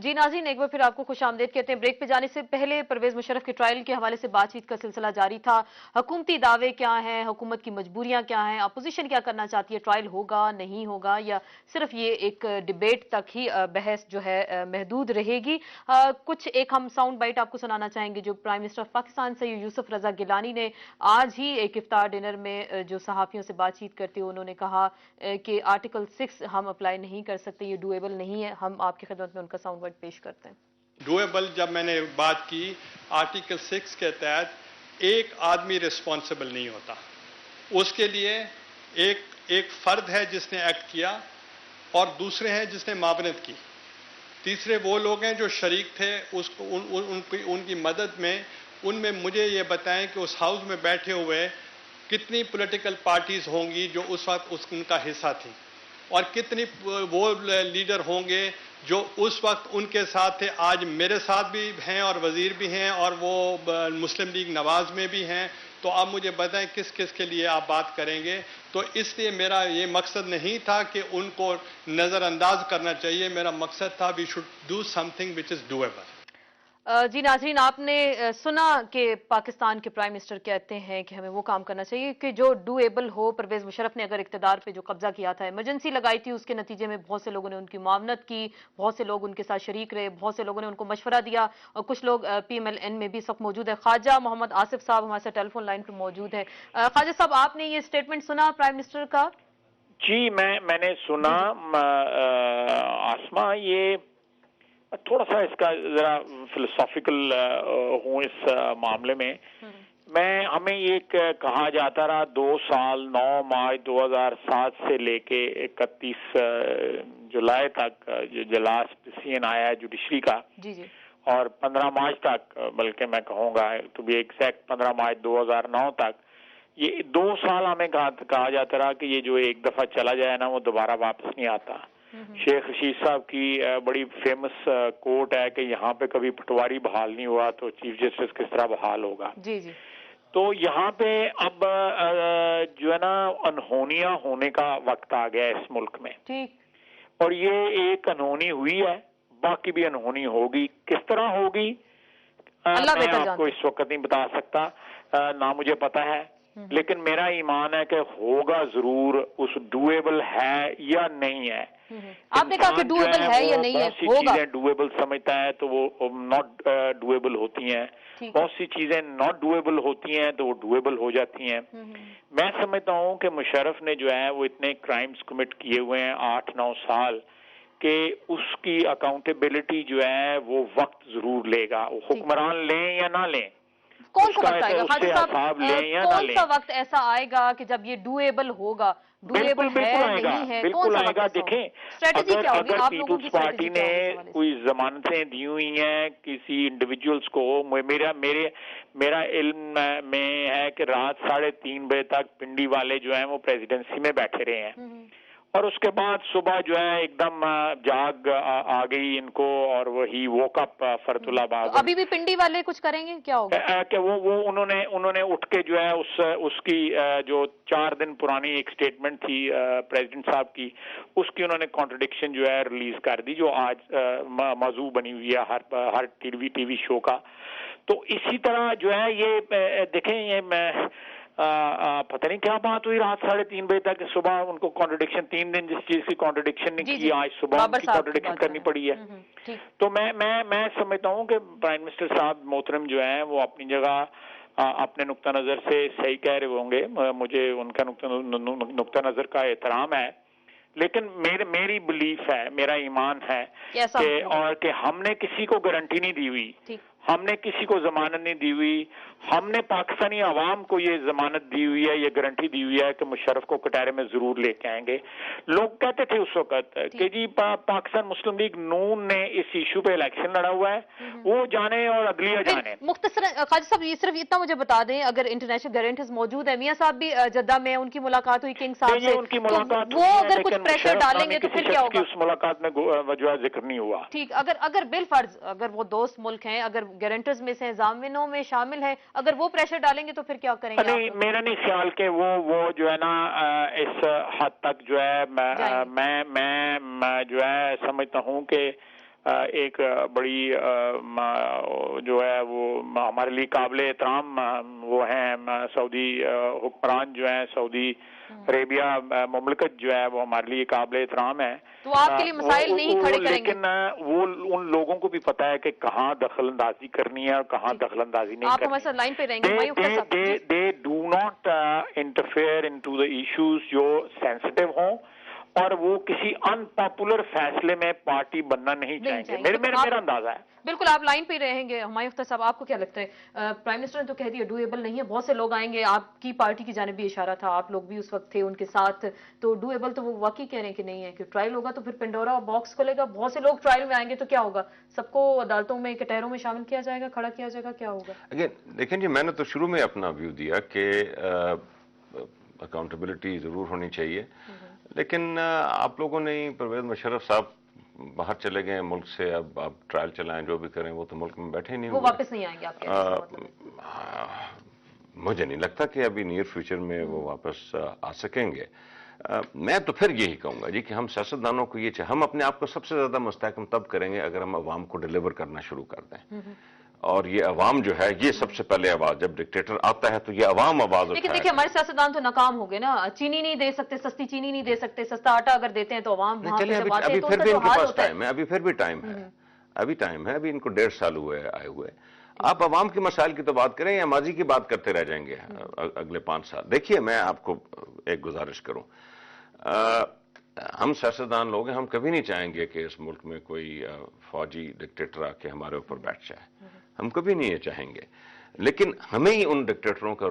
جی ناظرین، ایک بار پھر آپ کو خوش آمدید کہتے ہیں۔ بریک پہ جانے سے پہلے پرویز مشرف کے ٹرائل کے حوالے سے بات چیت کا سلسلہ جاری تھا۔ حکومتی دعوے کیا ہیں، حکومت کی مجبوریاں کیا ہیں، اپوزیشن کیا کرنا چاہتی ہے، ٹرائل ہوگا نہیں ہوگا یا صرف یہ ایک ڈیبیٹ تک ہی بحث جو ہے محدود رہے گی۔ کچھ ایک ہم ساؤنڈ بائٹ آپ کو سنانا چاہیں گے جو پرائم منسٹر آف پاکستان سے یوسف رضا گیلانی نے آج ہی ایک افطار ڈنر میں جو صحافیوں سے بات چیت کرتے ہوئے انہوں نے کہا کہ آرٹیکل 6 ہم اپلائی نہیں کر سکتے، یہ ڈویبل نہیں ہے۔ ہم آپ کی خدمت میں ان کا ساؤنڈ بائٹ پیش کرتے ہیں۔ ڈویبل جب میں نے بات کی آرٹیکل 6 کے تحت ایک آدمی رسپانسبل نہیں ہوتا، اس کے لیے ایک فرد ہے جس نے ایکٹ کیا اور دوسرے ہیں جس نے معاونت کی، تیسرے وہ لوگ ہیں جو شریک تھے ان کی مدد میں۔ ان میں مجھے یہ بتائیں کہ اس ہاؤس میں بیٹھے ہوئے کتنی پولیٹیکل پارٹیز ہوں گی جو اس وقت ان کا حصہ تھی، اور کتنی وہ لیڈر ہوں گے جو اس وقت ان کے ساتھ تھے، آج میرے ساتھ بھی ہیں اور وزیر بھی ہیں اور وہ مسلم لیگ نواز میں بھی ہیں۔ تو آپ مجھے بتائیں کس کس کے لیے آپ بات کریں گے؟ تو اس لیے میرا یہ مقصد نہیں تھا کہ ان کو نظر انداز کرنا چاہیے، میرا مقصد تھا we should do something which is doable. جی ناظرین، آپ نے سنا کہ پاکستان کے پرائم منسٹر کہتے ہیں کہ ہمیں وہ کام کرنا چاہیے کہ جو ڈویبل ہو۔ پرویز مشرف نے اگر اقتدار پہ جو قبضہ کیا تھا، ایمرجنسی لگائی تھی، اس کے نتیجے میں بہت سے لوگوں نے ان کی معاونت کی، بہت سے لوگ ان کے ساتھ شریک رہے، بہت سے لوگوں نے ان کو مشورہ دیا، اور کچھ لوگ پی ایم ایل این میں بھی اس وقت موجود ہے۔ خواجہ محمد آصف صاحب ہمارے ساتھ ٹیلی فون لائن پہ موجود ہے۔ خواجہ صاحب، آپ نے یہ اسٹیٹمنٹ سنا پرائم منسٹر کا؟ جی میں نے سنا آسما، یہ تھوڑا سا اس کا ذرا فلسافیکل ہوں اس معاملے میں۔ ہمیں یہ کہا جاتا رہا 2 سال 9 مارچ 2007 سے لے کے 31 جولائی تک جو لاسٹ ڈیسیژن آیا ہے جوڈیشری کا، اور 15 مارچ تک، بلکہ میں کہوں گا ٹو بی ایگزیکٹ 15 مارچ 2009 تک، یہ 2 سال ہمیں کہا جاتا رہا کہ یہ جو ایک دفعہ چلا جائے نا وہ دوبارہ واپس نہیں آتا۔ شیخ رشید صاحب کی بڑی فیمس کوٹ ہے کہ یہاں پہ کبھی پٹواری بحال نہیں ہوا تو چیف جسٹس کس طرح بحال ہوگا۔ تو یہاں پہ اب جو ہے نا انہونیاں ہونے کا وقت آ گیا اس ملک میں، اور یہ ایک انہونی ہوئی ہے، باقی بھی انہونی ہوگی۔ کس طرح ہوگی میں آپ کو اس وقت نہیں بتا سکتا، نہ مجھے پتا ہے، لیکن میرا ایمان ہے کہ ہوگا ضرور۔ اس ڈویبل ہے یا نہیں ہے، آپ نے کہا کہ ڈویبل ہے یا نہیں ہے، بہت سی چیزیں ڈویبل سمجھتا ہے تو وہ ناٹ ڈویبل ہوتی ہیں، بہت سی چیزیں ناٹ ڈویبل ہوتی ہیں تو وہ ڈویبل ہو جاتی ہیں۔ میں سمجھتا ہوں کہ مشرف نے جو ہے وہ اتنے کرائمز کمٹ کیے ہوئے ہیں 8-9 سال کہ اس کی اکاؤنٹیبلٹی جو ہے وہ وقت ضرور لے گا، وہ حکمران لیں یا نہ لیں۔ کون سا وقت آئے گا خواجہ صاحب، کون سا وقت ایسا آئے گا کہ جب یہ ڈویبل ہوگا؟ ڈویبل ہے نہیں ہے، بالکل آئے گا۔ دیکھیں اگر پیپلز پارٹی نے کوئی ضمانتیں دی ہوئی ہیں کسی انڈیویجولز کو، میرا علم میں ہے کہ رات 3:30 بجے تک پنڈی والے جو ہیں وہ پریزیڈنسی میں بیٹھے رہے ہیں، اور اس کے بعد صبح جو ہے ایک دم جاگ آ گئی ان کو، اور وہی ووک اپ فرت اللہ باب۔ ابھی بھی پنڈی والے کچھ کریں گے کیا ہوگا؟ کہ وہ انہوں نے اٹھ کے جو ہے اس کی جو 4 دن پرانی ایک سٹیٹمنٹ تھی پریزیڈنٹ صاحب کی، اس کی انہوں نے کانٹرڈکشن جو ہے ریلیز کر دی، جو آج موضوع بنی ہوئی ہے ہر ٹی وی شو کا۔ تو اسی طرح جو ہے یہ دیکھیں، یہ پتہ نہیں کیا بات ہوئی رات 3:30 بجے تک، صبح ان کو کانٹرڈکشن 3 دن جس چیز کی کانٹرڈکشن نہیں کی، آج صبح ان کی کانٹرڈکشن کرنی پڑی ہے۔ تو میں سمجھتا ہوں کہ پرائم منسٹر صاحب محترم جو ہیں وہ اپنی جگہ اپنے نقطہ نظر سے صحیح کہہ رہے ہوں گے، مجھے ان کا نقطہ نظر کا احترام ہے، لیکن میری بلیف ہے، میرا ایمان ہے کہ ہم نے کسی کو گارنٹی نہیں دی ہوئی، ہم نے کسی کو ضمانت نہیں دی ہوئی، ہم نے پاکستانی عوام کو یہ ضمانت دی ہوئی ہے، یہ گارنٹی دی ہوئی ہے کہ مشرف کو کٹہرے میں ضرور لے کے آئیں گے۔ لوگ کہتے تھے اس وقت کہ جی پاکستان مسلم لیگ نون نے اس ایشو پہ الیکشن لڑا ہوا ہے، وہ جانے اور عدلیہ جانے۔ مختصر خواجہ صاحب یہ صرف اتنا مجھے بتا دیں، اگر انٹرنیشنل گارنٹیز موجود ہیں، میاں صاحب بھی جدہ میں ان کی ملاقات ہوئی کنگ صاحب سے، ان کی ملاقات وہ اگر کچھ پریشر ڈالیں گے تو پھر کیا ہوگا؟ اس ملاقات میں وجہ ذکر نہیں ہوا۔ ٹھیک، اگر بالفرض اگر وہ دوست ملک ہیں، اگر گارنٹرز میں سے ضامنوں میں شامل ہیں، اگر وہ پریشر ڈالیں گے تو پھر کیا کریں گے؟ نہیں، میرا نہیں خیال کہ وہ جو ہے نا اس حد تک جو ہے میں جو ہے سمجھتا ہوں کہ ایک بڑی جو ہے وہ ہمارے لیے قابل احترام وہ ہیں سعودی حکمران جو ہیں، سعودی عربیہ مملکت جو ہے وہ ہمارے لیے قابل احترام ہے. تو آپ کے لیے مسائل نہیں کھڑے کریں گے؟ لیکن وہ ان لوگوں کو بھی پتا ہے کہ کہاں دخل اندازی کرنی ہے اور کہاں دخل اندازی نہیں آپ کرنی. ہمارے ساتھ لائن پہ رہیں گے. they do not interfere into the issues جو سینسٹیو ہوں، اور وہ کسی ان پاپولر فیصلے میں پارٹی بننا نہیں چاہیں گے. میرا اندازہ ہے. بالکل آپ لائن پہ ہی رہیں گے. ہمایوں اختر صاحب، آپ کو کیا لگتا ہے؟ پرائم منسٹر نے تو کہہ دیا ڈویبل نہیں ہے، بہت سے لوگ آئیں گے، آپ کی پارٹی کی جانب بھی اشارہ تھا، آپ لوگ بھی اس وقت تھے ان کے ساتھ، تو ڈویبل تو وہ واقعی کہہ رہے ہیں کہ نہیں ہے، کہ ٹرائل ہوگا تو پھر پنڈورا باکس کھلے گا، بہت سے لوگ ٹرائل میں آئیں گے تو کیا ہوگا؟ سب کو عدالتوں میں کٹہروں میں شامل کیا جائے گا، کھڑا کیا جائے گا، کیا ہوگا؟ دیکھیں جی، میں نے تو شروع میں اپنا ویو دیا کہ اکاؤنٹیبلٹی ضرور ہونی چاہیے، لیکن آپ لوگوں نے پرویز مشرف صاحب باہر چلے گئے ملک سے، اب آپ ٹرائل چلائیں جو بھی کریں، وہ تو ملک میں بیٹھے نہیں وہ واپس نہیں آئیں گے آپ کے؟ مجھے نہیں لگتا کہ ابھی نیئر فیوچر میں وہ واپس آ سکیں گے. میں تو پھر یہی کہوں گا جی کہ ہم سیاستدانوں کو یہ ہم اپنے آپ کو سب سے زیادہ مستحکم تب کریں گے اگر ہم عوام کو ڈیلیور کرنا شروع کر دیں. اور یہ عوام جو ہے یہ سب سے پہلے آواز، جب ڈکٹیٹر آتا ہے تو یہ عوام آواز اٹھائے. لیکن دیکھیں ہمارے سیاستدان تو ناکام ہو گئے نا، چینی نہیں دے سکتے، سستی چینی نہیں دے سکتے، سستا آٹا اگر دیتے ہیں تو عوام وہاں پہ جب آتے ہیں تو ان کا جو حال ہوتا ہے. ابھی پھر بھی ٹائم ہے، ابھی ان کو 1.5 سال ہوئے آئے ہوئے. آپ عوام کے مسائل کی تو بات کریں یا ماضی کی بات کرتے رہ جائیں گے اگلے 5 سال؟ دیکھیے میں آپ کو ایک گزارش کروں، ہم سیاستدان لوگ ہیں، ہم کبھی نہیں چاہیں گے کہ اس ملک میں کوئی فوجی ڈکٹیٹر آ کے ہمارے اوپر بیٹھ جائے، ہم کبھی نہیں یہ چاہیں گے. لیکن ہمیں ہی ان ڈکٹیٹروں کا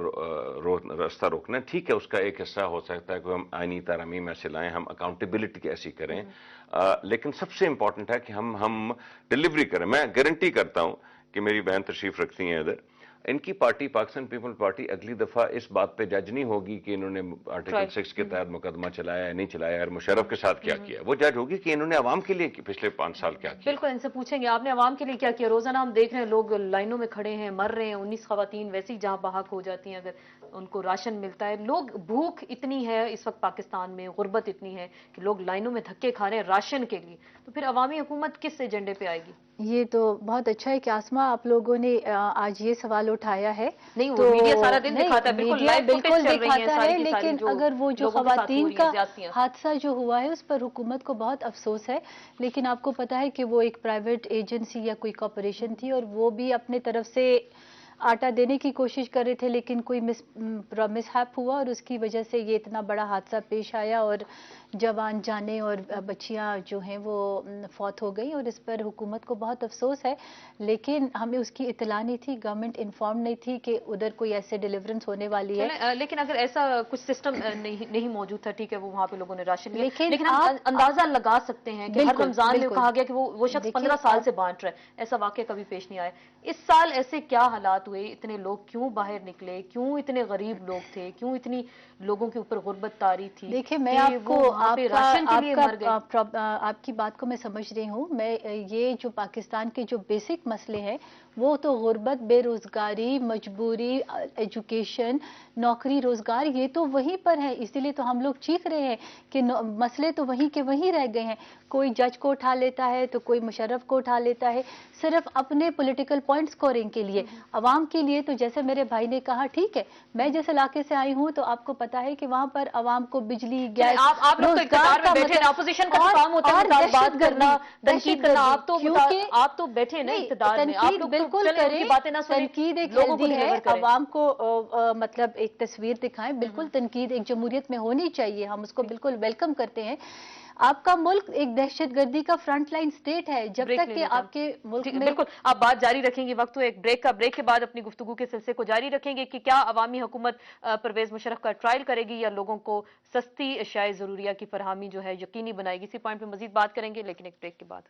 راستہ روکنا ہے. ٹھیک ہے، اس کا ایک حصہ ہو سکتا ہے کہ ہم آئینی ترامیم ایسے لائیں، ہم اکاؤنٹیبلٹی کی ایسی کریں، لیکن سب سے امپورٹنٹ ہے کہ ہم ڈیلیوری کریں. میں گارنٹی کرتا ہوں کہ میری بہن تشریف رکھتی ہیں ادھر، ان کی پارٹی پاکستان پیپل پارٹی اگلی دفعہ اس بات پہ جج نہیں ہوگی کہ انہوں نے آرٹیکل 6 کے تحت مقدمہ چلایا یا نہیں چلایا اور مشرف کے ساتھ کیا کیا. وہ جج ہوگی کہ انہوں نے عوام کے لیے پچھلے 5 سال کیا کیا. بالکل، ان سے پوچھیں گے آپ نے عوام کے لیے کیا کیا. روزانہ ہم دیکھ رہے ہیں لوگ لائنوں میں کھڑے ہیں، مر رہے ہیں، 19 خواتین ویسے ہی جہاں بحق ہو جاتی ہیں اگر ان کو راشن ملتا ہے. لوگ بھوک اتنی ہے اس وقت پاکستان میں، غربت اتنی ہے کہ لوگ لائنوں میں دھکے کھا رہے ہیں راشن کے لیے. تو پھر عوامی حکومت کس ایجنڈے پہ آئے گی؟ یہ تو بہت اچھا ہے کہ آسما آپ لوگوں نے آج یہ سوال اٹھایا ہے. نہیں، وہ میڈیا سارا دن دکھاتا ہے، بالکل دکھاتا ہے، لیکن اگر وہ جو خواتین کا حادثہ جو ہوا ہے اس پر حکومت کو بہت افسوس ہے. لیکن آپ کو پتا ہے کہ وہ ایک پرائیویٹ ایجنسی یا کوئی کارپوریشن تھی، اور وہ بھی اپنے طرف سے آٹا دینے کی کوشش کر رہے تھے، لیکن کوئی مس ہیپ ہوا اور اس کی وجہ سے یہ اتنا بڑا حادثہ پیش آیا اور جوان جانیں اور بچیاں جو ہیں وہ فوت ہو گئی، اور اس پر حکومت کو بہت افسوس ہے. لیکن ہمیں اس کی اطلاع نہیں تھی، گورنمنٹ انفارم نہیں تھی کہ ادھر کوئی ایسے ڈیلیورنس ہونے والی ہے. لیکن اگر ایسا کچھ سسٹم نہیں موجود تھا، ٹھیک ہے، وہ وہاں پہ لوگوں نے راشن لیا، لیکن ہم اندازہ لگا سکتے ہیں کہ ہر رمضان میں کہا گیا کہ وہ شخص 15 سال سے بانٹ رہا ہے. ایسا واقعہ کبھی پیش نہیں آیا. اس سال ایسے کیا حالات ہوئے؟ اتنے لوگ کیوں باہر نکلے؟ کیوں اتنے غریب لوگ تھے؟ کیوں اتنی لوگوں کے اوپر غربت طاری تھی؟ دیکھیں، میں آپ کو آپ کی بات کو میں سمجھ رہی ہوں. میں یہ جو پاکستان کے جو بیسک مسئلے ہیں وہ تو غربت، بے روزگاری، مجبوری، ایجوکیشن، نوکری، روزگار، یہ تو وہیں پر ہے. اسی لیے تو ہم لوگ چیخ رہے ہیں کہ مسئلے تو وہیں کے وہیں رہ گئے ہیں. کوئی جج کو اٹھا لیتا ہے تو کوئی مشرف کو اٹھا لیتا ہے، صرف اپنے پولیٹیکل پوائنٹ سکورنگ کے لیے. عوام کے لیے تو جیسے میرے بھائی نے کہا، ٹھیک ہے، میں جیسے علاقے سے آئی ہوں تو آپ کو پتا ہے کہ وہاں پر عوام کو بجلی، گیس، آپ لوگ تو اقتدار میں بیٹھے ہیں، اپوزیشن کا کام ہوتا ہے بات کرنا، تنقید کرنا. آپ تو بیٹھے ہیں نا اقتدار میں، آپ لوگ بالکل کریں، تنقید ایک ہیلدی ہے، عوام کو مطلب ایک تصویر دکھائیں. بالکل تنقید ایک جمہوریت میں ہونی چاہیے، ہم اس کو بالکل ویلکم کرتے ہیں. آپ کا ملک ایک دہشت گردی کا فرنٹ لائن سٹیٹ ہے. جب تک کہ آپ کے ملک میں بالکل آپ بات جاری رکھیں گے، وقت ایک بریک کا، بریک کے بعد اپنی گفتگو کے سلسلے کو جاری رکھیں گے کہ کیا عوامی حکومت پرویز مشرف کا ٹرائل کرے گی یا لوگوں کو سستی اشیاء ضروریہ کی فراہمی جو ہے یقینی بنائے گی. اسی پوائنٹ پہ مزید بات کریں گے لیکن ایک بریک کے بعد.